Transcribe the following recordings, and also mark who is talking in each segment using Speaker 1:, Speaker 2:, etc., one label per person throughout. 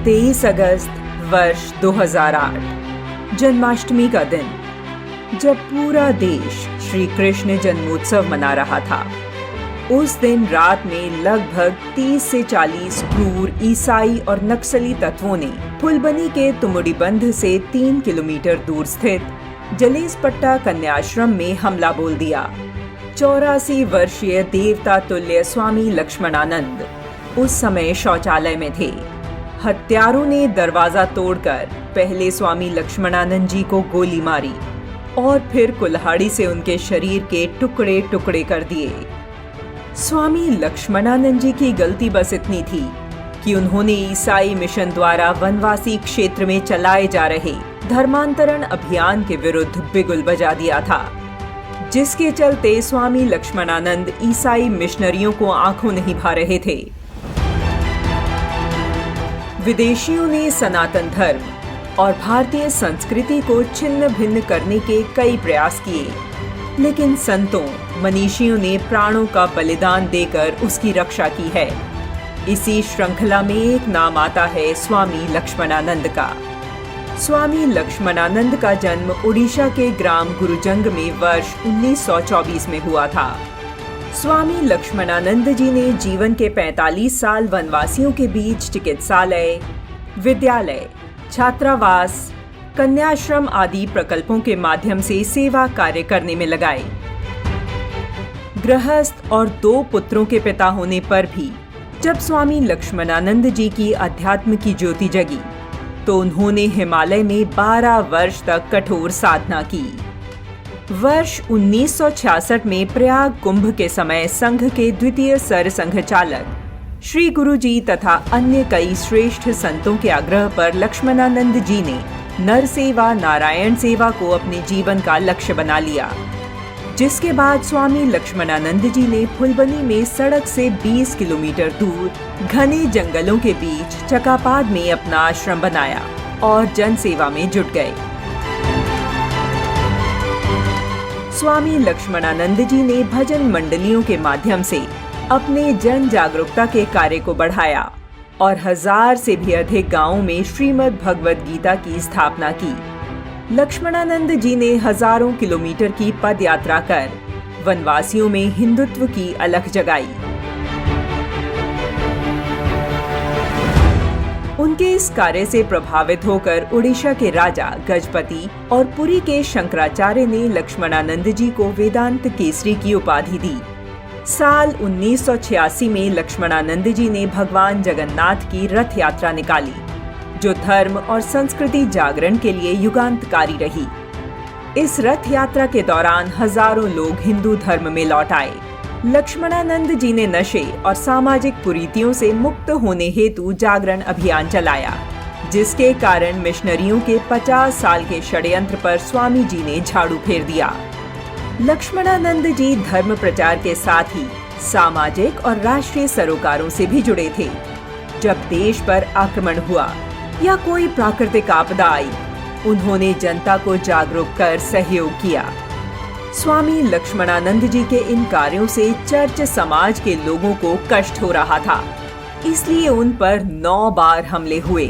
Speaker 1: 23 अगस्त वर्ष 2008 जन्माष्टमी का दिन, जब पूरा देश श्री कृष्ण जन्मोत्सव मना रहा था। उस दिन रात में लगभग 30 से 40 क्रूर ईसाई और नक्सली तत्वों ने फुलबनी के तुमुडीबंध से 3 किलोमीटर दूर स्थित जलेसपट्टा कन्याश्रम में हमला बोल दिया। 84 वर्षीय देवता तुल्य स्वामी लक्ष्मणानंद उस समय शौचालय में थे। हत्यारों ने दरवाजा तोड़कर पहले स्वामी लक्ष्मणानंद जी को गोली मारी और फिर कुल्हाड़ी से उनके शरीर के टुकड़े टुकड़े कर दिए। स्वामी लक्ष्मणानंद जी की गलती बस इतनी थी कि उन्होंने ईसाई मिशन द्वारा वनवासी क्षेत्र में चलाए जा रहे धर्मांतरण अभियान के विरुद्ध बिगुल बजा दिया था, जिसके चलते स्वामी लक्ष्मणानंद ईसाई मिशनरियों को आंखों नहीं भा रहे थे। विदेशियों ने सनातन धर्म और भारतीय संस्कृति को छिन्न भिन्न करने के कई प्रयास किए, लेकिन संतों मनीषियों ने प्राणों का बलिदान देकर उसकी रक्षा की है। इसी श्रृंखला में एक नाम आता है स्वामी लक्ष्मणानंद का। स्वामी लक्ष्मणानंद का जन्म उड़ीसा के ग्राम गुरुजंग में वर्ष 1924 में हुआ था। स्वामी लक्ष्मणानंद जी ने जीवन के 45 साल वनवासियों के बीच चिकित्सालय, विद्यालय, छात्रावास, कन्याश्रम आदि प्रकल्पों के माध्यम से सेवा कार्य करने में लगाए। गृहस्थ और 2 पुत्रों के पिता होने पर भी जब स्वामी लक्ष्मणानंद जी की अध्यात्म की ज्योति जगी, तो उन्होंने हिमालय में 12 वर्ष तक कठोर साधना की। वर्ष 1966 में प्रयाग कुंभ के समय संघ के द्वितीय सर संघ चालक श्री गुरु जी तथा अन्य कई श्रेष्ठ संतों के आग्रह पर लक्ष्मणानंद जी ने नर सेवा नारायण सेवा को अपने जीवन का लक्ष्य बना लिया, जिसके बाद स्वामी लक्ष्मणानंद जी ने फुलबनी में सड़क से 20 किलोमीटर दूर घने जंगलों के बीच चकापाद में अपना आश्रम बनाया और जन सेवा में जुट गए। स्वामी लक्ष्मणानंद जी ने भजन मंडलियों के माध्यम से अपने जन जागरूकता के कार्य को बढ़ाया और 1000 से भी अधिक गांवों में श्रीमद् भगवद गीता की स्थापना की। लक्ष्मणानंद जी ने हजारों किलोमीटर की पद यात्रा कर वनवासियों में हिंदुत्व की अलख जगाई। उनके इस कार्य से प्रभावित होकर उड़ीसा के राजा गजपति और पुरी के शंकराचार्य ने लक्ष्मणानंद जी को वेदांत केसरी की उपाधि दी। साल 1986 में लक्ष्मणानंद जी ने भगवान जगन्नाथ की रथ यात्रा निकाली, जो धर्म और संस्कृति जागरण के लिए युगांतकारी रही। इस रथ यात्रा के दौरान हजारों लोग हिंदू धर्म में लौट आए। लक्ष्मणानंद जी ने नशे और सामाजिक कुरीतियों से मुक्त होने हेतु जागरण अभियान चलाया, जिसके कारण मिशनरियों के 50 साल के षड्यंत्र पर स्वामी जी ने झाड़ू फेर दिया। लक्ष्मणानंद जी धर्म प्रचार के साथ ही सामाजिक और राष्ट्रीय सरोकारों से भी जुड़े थे। जब देश पर आक्रमण हुआ या कोई प्राकृतिक आपदा आई, उन्होंने जनता को जागरूक कर सहयोग किया। स्वामी लक्ष्मणानंद जी के इन कार्यों से चर्च समाज के लोगों को कष्ट हो रहा था, इसलिए उन पर 9 बार हमले हुए।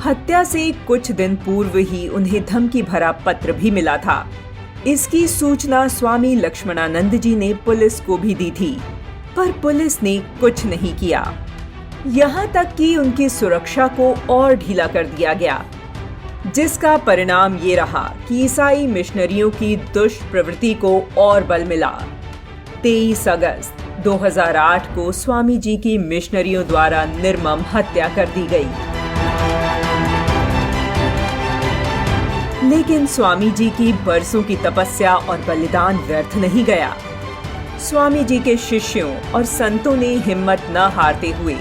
Speaker 1: हत्या से कुछ दिन पूर्व ही उन्हें धमकी भरा पत्र भी मिला था। इसकी सूचना स्वामी लक्ष्मणानंद जी ने पुलिस को भी दी थी, पर पुलिस ने कुछ नहीं किया। यहाँ तक कि उनकी सुरक्षा को और ढीला कर दिया गया, जिसका परिणाम ये रहा कि ईसाई मिशनरियों की दुष्ट प्रवृत्ति को और बल मिला। 23 अगस्त 2008 को स्वामी जी की मिशनरियों द्वारा निर्मम हत्या कर दी गई। लेकिन स्वामी जी की बरसों की तपस्या और बलिदान व्यर्थ नहीं गया। स्वामी जी के शिष्यों और संतों ने हिम्मत न हारते हुए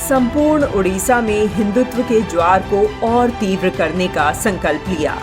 Speaker 1: संपूर्ण उड़ीसा में हिंदुत्व के ज्वार को और तीव्र करने का संकल्प लिया।